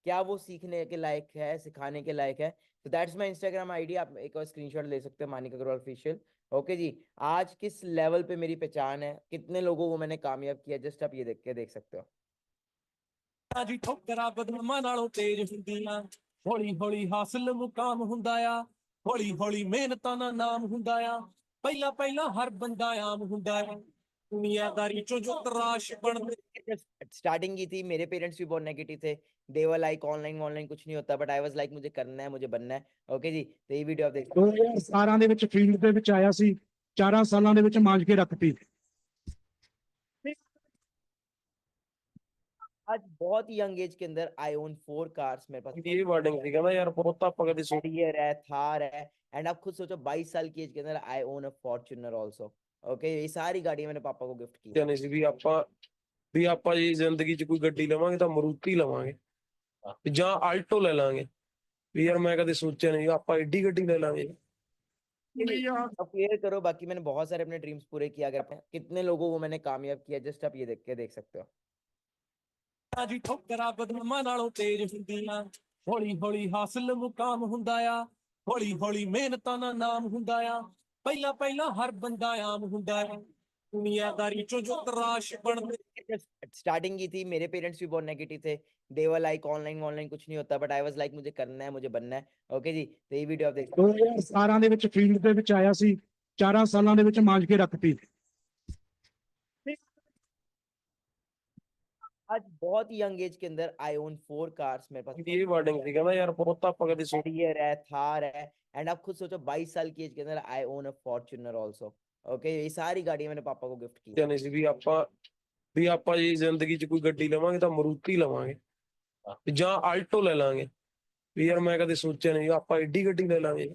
[SPEAKER 1] क्या वो सीखने के लायक है, सिखाने के लायक है। तो दैट्स माय इंस्टाग्राम आईडी, आप एक और स्क्रीनशॉट ले सकते हो, मानिक अग्रवाल ऑफिशियल। ओके जी, आज किस लेवल पे मेरी पहचान है, कितने लोगों को मैंने कामयाब किया, जस्ट आप ये देख के देख सकते हो।
[SPEAKER 10] ਜੀ ਠੋਕਰਾਂ ਬਦਨਾਮਾਂ ਨਾਲੋਂ ਤੇਜ਼ ਹੁੰਦੀਆਂ, ਹੌਲੀ ਹੌਲੀ ਹਾਸਲ ਮੁਕਾਮ ਹੁੰਦਾ ਆ, ਹੌਲੀ ਹੌਲੀ ਮਿਹਨਤਾਂ ਦਾ ਨਾਮ ਹੁੰਦਾ ਆ, ਪਹਿਲਾਂ ਪਹਿਲਾਂ ਹਰ ਬੰਦਾ ਆਮ ਹੁੰਦਾ ਆ, ਦੁਨੀਆਦਾਰੀ ਚੋਂ ਜੋ ਤਰਾਸ਼ ਬਣਦੇ।
[SPEAKER 1] स्टार्टिंग की थी, मेरे पेरेंट्स भी बहुत नेगेटिव थे, दे वर लाइक ऑनलाइन कुछ नहीं होता, बट आई वाज लाइक मुझे करना है, मुझे बनना है। ओके जी, तो ये वीडियो आप देख
[SPEAKER 11] 2017 ਦੇ ਵਿੱਚ ਫੀਲਡ ਦੇ ਵਿੱਚ ਆਇਆ ਸੀ, 4 ਸਾਲਾਂ ਦੇ ਵਿੱਚ ਮਾਂਜ ਕੇ ਰੱਖਤੀ।
[SPEAKER 1] आज बहुत यंग एज के अंदर आई ओन 4 कार्स, मेरे पास
[SPEAKER 10] ਇਹ ਵਾਰਡਿੰਗ ਸੀ ਕਹਿੰਦਾ ਯਾਰ ਬਹੁਤ ਆਪਾਂ कभी सोच
[SPEAKER 1] Harrier है, थार है, एंड आप खुद सोचो 22 साल की एज के अंदर I own a Fortuner also. Okay, ये सारी गाड़ी मैंने पापा को गिफ्ट की।
[SPEAKER 10] ਨਹੀਂ ਸੀ ਵੀ ਆਪਾਂ ਜੀ ਜ਼ਿੰਦਗੀ 'ਚ ਕੋਈ ਗੱਡੀ ਲਵਾਂਗੇ ਤਾਂ ਮਰੂਤੀ ਲਵਾਂਗੇ ਜਾਂ ਆਲਟੋ ਲੈ ਲਾਂਗੇ। ਵੀ ਯਾਰ मैं कभी सोचा नहीं ਆਪਾਂ एडी ਗੱਡੀ ਲੈ ਲਾਂਗੇ।
[SPEAKER 1] अब क्लियर करो, बाकी मैंने बहुत सारे अपने ड्रीम्स पूरे किया, अगर कितने लोगों को मैंने कामयाब किया जस्ट आप ये देख के देख सकते हो।
[SPEAKER 10] ਜੀ ਠੋਕਰਾਂ ਬਦਨਾਮਾਂ ਨਾਲੋਂ ਤੇਜ਼ ਹੁੰਦੀਆਂ, ਹੌਲੀ ਹੌਲੀ ਹਾਸਲ ਮੁਕਾਮ ਹੁੰਦਾ ਆ, ਹੌਲੀ ਹੌਲੀ ਮਿਹਨਤਾਂ ਦਾ ਨਾਮ ਹੁੰਦਾ ਆ, ਪਹਿਲਾਂ ਪਹਿਲਾਂ ਹਰ ਬੰਦਾ ਆਮ ਹੁੰਦਾ ਆ, ਦੁਨੀਆਦਾਰੀ ਚੋਂ ਜੋ ਤਰਾਸ਼ ਬਣਦੇ।
[SPEAKER 1] स्टार्टिंग की थी, मेरे पेरेंट्स भी बहुत नेगेटिव थे, दे वर लाइक ऑनलाइन कुछ नहीं होता, बट आई वाज लाइक मुझे करना है, मुझे बनना है। ओके जी, तो ये वीडियो आप देख
[SPEAKER 11] 2017 ਦੇ ਵਿੱਚ ਫੀਲਡ ਦੇ ਵਿੱਚ ਆਇਆ ਸੀ, 4 ਸਾਲਾਂ ਦੇ ਵਿੱਚ ਮਾਂਜ ਕੇ ਰੱਖਤੀ।
[SPEAKER 1] आज बहुत यंग एज के अंदर आई ओन 4 कार्स, मेरे पास
[SPEAKER 10] ਇਹ ਵਾਰਡਿੰਗ ਸੀ ਕਹਿੰਦਾ ਯਾਰ ਬਹੁਤ ਆਪਾਂ कभी सोच
[SPEAKER 1] Harrier है, थार है, एंड आप खुद सोचो 22 साल की एज के अंदर I own a Fortuner also. Okay, ये सारी गाड़ी मैंने पापा को गिफ्ट की।
[SPEAKER 10] ਨਹੀਂ ਸੀ ਵੀ ਆਪਾਂ ਜੀ ਜ਼ਿੰਦਗੀ 'ਚ ਕੋਈ ਗੱਡੀ ਲਵਾਂਗੇ ਤਾਂ ਮਰੂਤੀ ਲਵਾਂਗੇ ਜਾਂ ਆਲਟੋ ਲੈ ਲਾਂਗੇ। ਵੀ ਯਾਰ मैं कभी सोचा नहीं ਆਪਾਂ एडी ਗੱਡੀ ਲੈ ਲਾਂਗੇ।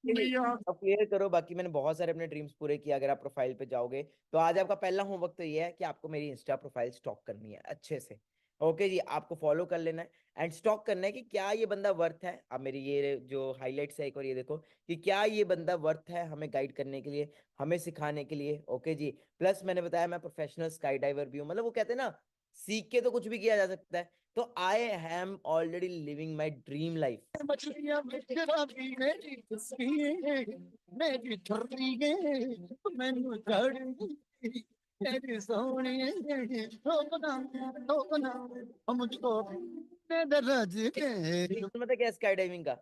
[SPEAKER 1] अब क्लियर करो, बाकी मैंने बहुत सारे अपने ड्रीम्स पूरे किया, अगर आप प्रोफाइल पे जाओगे तो आज आपका पहला होमवर्क तो ये है कि आपको मेरी इंस्टा प्रोफाइल स्टॉक करनी है अच्छे से। ओके जी, आपको फॉलो कर लेना है एंड स्टॉक करना है कि क्या ये बंदा वर्थ है। अब मेरी ये जो हाइलाइट्स है एक और ये देखो कि क्या ये बंदा वर्थ है हमें गाइड करने के लिए, हमें सिखाने के लिए। ओके जी, प्लस मैंने बताया मैं प्रोफेशनल स्काई डाइवर भी हूँ। मतलब वो कहते हैं ना, सीख के तो कुछ भी किया जा सकता है। तो I am already living my dream life.
[SPEAKER 11] मछलियां मेरी मेरी तस्वीर मेरी ठुर्री गए मैनू चढ़ तेरी सोहणी ठोकना ठोकना मुझको रज के।
[SPEAKER 1] मतलब क्या स्काई डाइविंग का,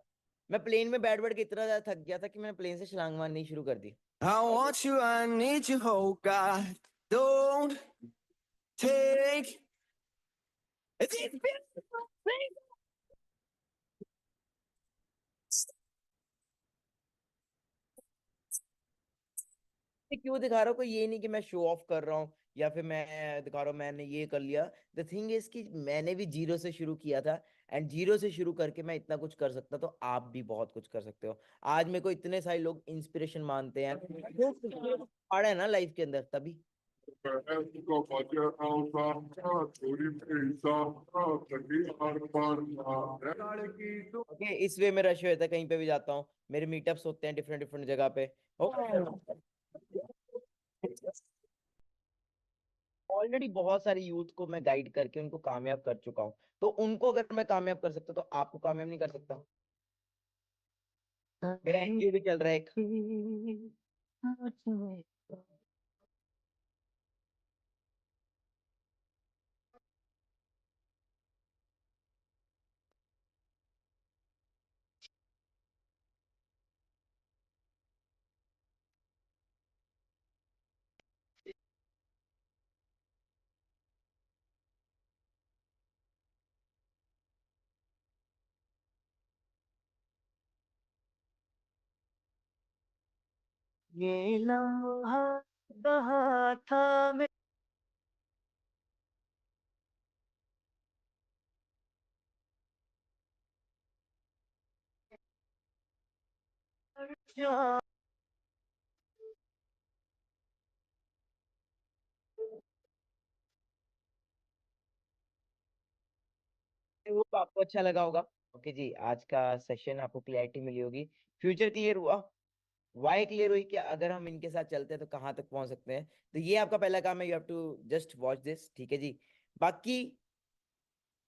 [SPEAKER 1] मैं प्लेन में बैठ बैठ के इतना ज्यादा थक गया था कि मैंने प्लेन से छलांग मारनी शुरू कर दी।
[SPEAKER 10] I want you, I need you, oh God, don't take
[SPEAKER 1] मैं क्यों दिखा रहा हूँ, कोई ये नहीं कि मैं शो ऑफ कर रहा हूँ या फिर मैं दिखा रहा हूँ मैंने ये कर लिया। द थिंग इज कि मैंने भी जीरो से शुरू किया था एंड जीरो से शुरू करके मैं इतना कुछ कर सकता, तो आप भी बहुत कुछ कर सकते हो। आज मेरे को इतने सारे लोग इंस्पिरेशन मानते हैं, पड़ा है ना लाइफ के अंदर तभी। ओके, इस वे में रश होता है, कहीं पे भी जाता हूँ मेरे मीटअप्स होते हैं डिफरेंट डिफरेंट जगह पे। ऑलरेडी बहुत सारे यूथ को मैं गाइड करके उनको कामयाब कर चुका हूँ, तो उनको अगर मैं कामयाब कर सकता तो आपको कामयाब नहीं कर सकता? मेरा ये भी चल रहा है एक।
[SPEAKER 4] ये लम्हा कहा था मैं
[SPEAKER 1] वो आपको अच्छा लगा होगा। ओके जी, आज का सेशन आपको क्लैरिटी मिली होगी, फ्यूचर क्लियर हुआ, वाई क्लियर हुई कि अगर हम इनके साथ चलते हैं तो कहाँ तक पहुंच सकते हैं। तो ये आपका पहला काम है, you have to just watch this, ठीक है जी। बाकी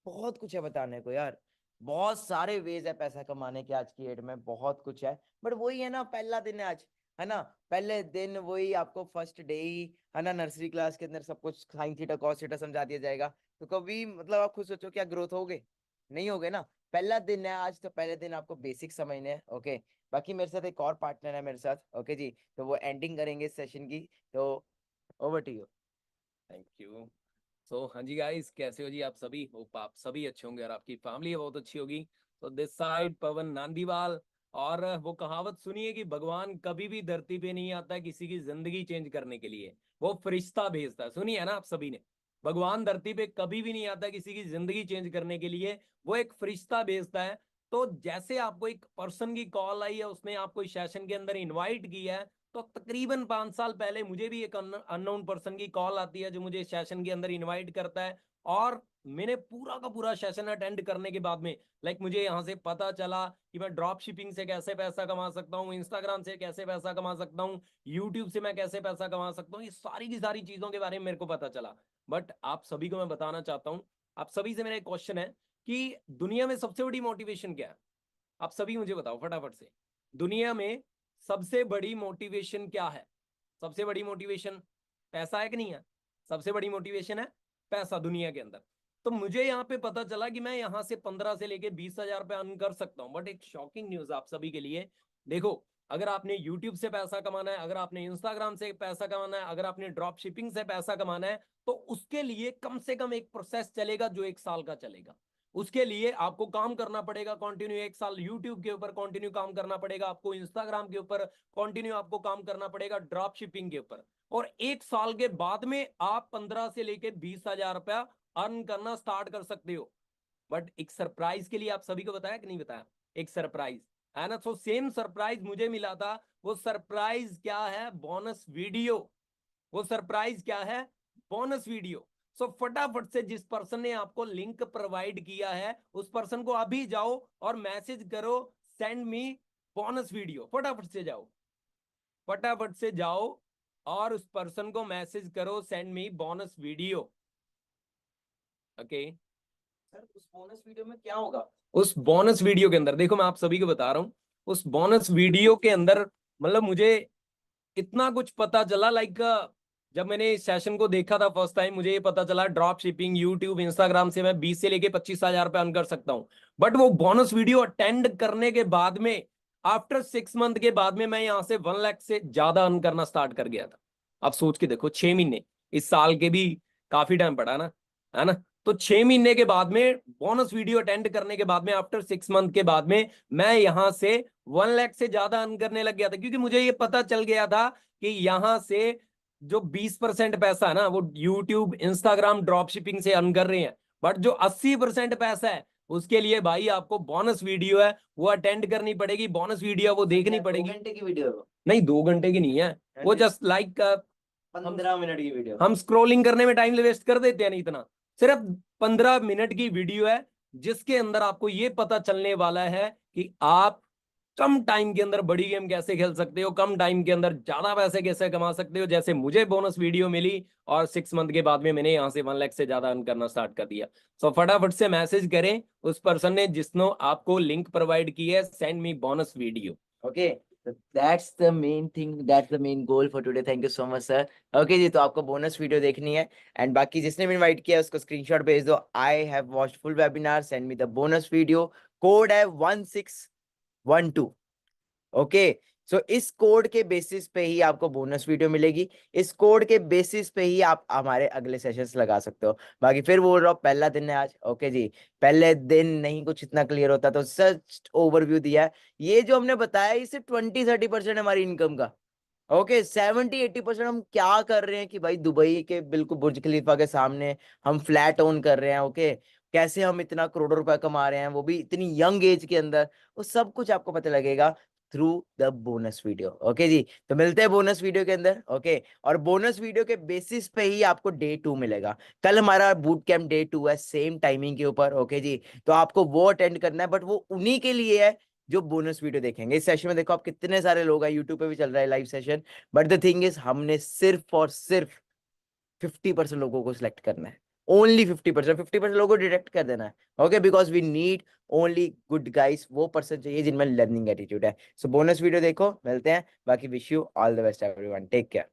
[SPEAKER 1] बहुत कुछ है बताने को यार, बहुत सारे वेज है पैसा कमाने के आज की डेट में, बहुत कुछ है। बट वही है ना, पहला दिन है आज, है ना, पहले दिन वही आपको फर्स्ट डे ही, है ना, नर्सरी क्लास के अंदर सब कुछ साइन थीटा कॉस थीटा समझा दिया जाएगा। तो कभी मतलब आप खुद सोचो क्या ग्रोथ होगे, नहीं होगे ना। पहला दिन है आज, तो पहले दिन आपको बेसिक समझने हैं। ओके, बाकी मेरे साथ एक और पार्टनर है मेरे साथ, ओके जी, तो वो एंडिंग करेंगे इस सेशन की। तो over to you.
[SPEAKER 12] Thank you. So हाँ जी गाइस, कैसे हो जी आप सभी? होप आप सभी अच्छे होंगे और आपकी फैमिली बहुत अच्छी होगी। तो दिस साइड पवन नांदीवाल। और वो कहावत सुनिए कि भगवान कभी भी धरती पे नहीं आता है किसी की जिंदगी चेंज करने के लिए, वो फरिश्ता भेजता है। सुनिए है ना आप सभी ने, भगवान धरती पे कभी भी नहीं आता किसी की जिंदगी चेंज करने के लिए, वो एक फरिश्ता भेजता है। तो जैसे आपको एक पर्सन की कॉल आई है, उसने आपको इस सेशन के अंदर इन्वाइट किया है, तो तकरीबन 5 साल पहले मुझे भी एक अननोन पर्सन की कॉल आती है जो मुझे सेशन के अंदर इनवाइट करता है। और मैंने पूरा का पूरा सेशन अटेंड करने के बाद में मुझे यहाँ से पता चला कि मैं ड्रॉप शिपिंग से कैसे पैसा कमा सकता हूँ, इंस्टाग्राम से कैसे पैसा कमा सकता हूँ, यूट्यूब से मैं कैसे पैसा कमा सकता हूँ, ये सारी की सारी चीजों के बारे में मेरे को पता चला। बट आप सभी को मैं बताना चाहता हूँ, आप सभी से मेरा एक क्वेश्चन है कि दुनिया में सबसे बड़ी मोटिवेशन क्या है? आप सभी मुझे बताओ फटाफट से, दुनिया में सबसे बड़ी मोटिवेशन क्या है? सबसे बड़ी मोटिवेशन पैसा है कि नहीं है? सबसे बड़ी मोटिवेशन है पैसा दुनिया के अंदर। तो मुझे यहाँ पे पता चला कि मैं यहाँ से 15 से लेके 20,000 रुपये अर्न कर सकता हूँ। बट एक शॉकिंग न्यूज आप सभी के लिए, देखो, अगर आपने यूट्यूब से पैसा कमाना है, अगर आपने इंस्टाग्राम से पैसा कमाना है, अगर आपने ड्रॉप शिपिंग से पैसा कमाना है, तो उसके लिए कम से कम एक प्रोसेस चलेगा जो 1 साल का चलेगा। उसके लिए आपको काम करना पड़ेगा कंटिन्यू, 1 साल यूट्यूब के ऊपर कंटिन्यू काम करना पड़ेगा आपको, इंस्टाग्राम के ऊपर कंटिन्यू आपको काम करना पड़ेगा, ड्रॉप शिपिंग के ऊपर। और 1 साल के बाद में आप 15 से लेके 20,000 रुपया अर्न करना स्टार्ट कर सकते हो। बट एक सरप्राइज के लिए आप सभी को बताया कि नहीं बताया? एक सरप्राइज है ना। सो सेम सरप्राइज मुझे मिला था। वो सरप्राइज क्या है? Bonus video. वो सरप्राइज क्या है? Bonus video. सो फटाफट से जिस पर्सन ने आपको लिंक प्रोवाइड किया है उस पर्सन को अभी जाओ और मैसेज करो सेंड मी बोनस वीडियो। फटाफट से जाओ, फटाफट से जाओ और उस पर्सन को मैसेज करो send me bonus video. Okay sir, उस बोनस वीडियो में क्या होगा? उस बोनस वीडियो के अंदर देखो, मैं आप सभी को बता रहा हूं, उस बोनस वीडियो के अंदर मतलब मुझे इतना कुछ पता चला, लाइक जब मैंने इस सेशन को देखा था फर्स्ट टाइम, मुझे ये पता चला ड्रॉप शिपिंग, यूट्यूब, इंस्टाग्राम से मैं 20 से लेके 25,000 रुपए अर्न कर सकता हूं। बट वो बोनस वीडियो अटेंड करने के बाद में, आफ्टर 6 मंथ के बाद में, मैं यहाँ से 1 लाख से ज्यादा अर्न करना स्टार्ट कर गया था। अब सोच के देखो, 6 महीने, इस साल के भी काफी टाइम पड़ा ना, है ना? तो 6 महीने के बाद में बोनस वीडियो अटेंड करने के बाद में, आफ्टर 6 मंथ के बाद में, मैं यहाँ से 1 लाख से ज्यादा अर्न करने लग गया था। क्योंकि मुझे ये पता चल गया था कि यहाँ से जो 20% पैसा है ना, वो यूट्यूब, इंस्टाग्राम, ड्रॉप शिपिंग से अर्न कर रहे हैं। बट जो 80% पैसा है, उसके लिए भाई आपको बोनस वीडियो है वो अटेंड करनी पड़ेगी, बोनस वीडियो वो देखनी पड़ेगी।
[SPEAKER 1] 2 घंटे की वीडियो?
[SPEAKER 12] नहीं, 2 घंटे की नहीं है वो, जस्ट लाइक
[SPEAKER 1] 15 मिनट की वीडियो।
[SPEAKER 12] हम स्क्रोलिंग करने में टाइम वेस्ट कर देते हैं, नहीं इतना, सिर्फ 15 मिनट की वीडियो है जिसके अंदर आपको ये पता चलने वाला है कि आप कम टाइम के अंदर बड़ी गेम कैसे खेल सकते हो, कम टाइम के अंदर ज्यादा पैसे कैसे कमा सकते हो। जैसे मुझे बोनस वीडियो मिली और 6 मंथ के बाद में मैंने यहाँ से 1 लाख से ज्यादा अर्न करना स्टार्ट कर दिया। सो फटाफट से मैसेज करें उस पर्सन ने जिसने आपको लिंक प्रोवाइड की है, send me bonus video.
[SPEAKER 1] Okay, that's the main thing, that's the main goal for today. Thank you so much sir. Okay जी, तो आपको बोनस वीडियो देखनी है एंड बाकी जिसने भी इनवाइट किया है उसको स्क्रीनशॉट भेज दो, I have watched full webinar, send me the bonus video, code है 1612। ओके, सो इस कोड के बेसिस पे ही आपको बोनस वीडियो मिलेगी, इस कोड के बेसिस पे ही आप हमारे अगले सेशंस लगा सकते हो। बाकी फिर बोल रहा हूँ, पहला दिन है आज। ओके जी, पहले दिन नहीं कुछ इतना क्लियर होता, तो सच ओवरव्यू दिया है। ये जो हमने बताया ये सिर्फ 20-30% हमारी इनकम का। ओके, 70-80% हम क्या कर रहे हैं कि भाई दुबई के बिल्कुल बुर्ज खलीफा के सामने हम फ्लैट ओन कर रहे हैं। ओके, कैसे हम इतना करोड़ों रुपए कमा रहे हैं, वो भी इतनी यंग एज के अंदर, वो सब कुछ आपको पता लगेगा through the bonus video. Okay जी, तो मिलते हैं बोनस वीडियो के अंदर। ओके, और बोनस वीडियो के बेसिस पे ही आपको डे 2 मिलेगा। कल हमारा बूट कैंप डे 2 है, सेम टाइमिंग के ऊपर। ओके जी, तो आपको वो अटेंड करना है, बट वो उन्हीं के लिए है जो बोनस वीडियो देखेंगे। इस सेशन में देखो आप कितने सारे लोग हैं, यूट्यूब पे भी चल रहा है live session, but the thing is हमने सिर्फ और सिर्फ 50% लोगों को सिलेक्ट करना है, ओनली 50% लोगों को डिटेक्ट कर देना है। Okay, because we need only good guys, वो पर्सन चाहिए जिनमें लर्निंग एटीट्यूड है। सो बोनस वीडियो देखो, मिलते हैं, बाकी wish you all the best everyone, take care.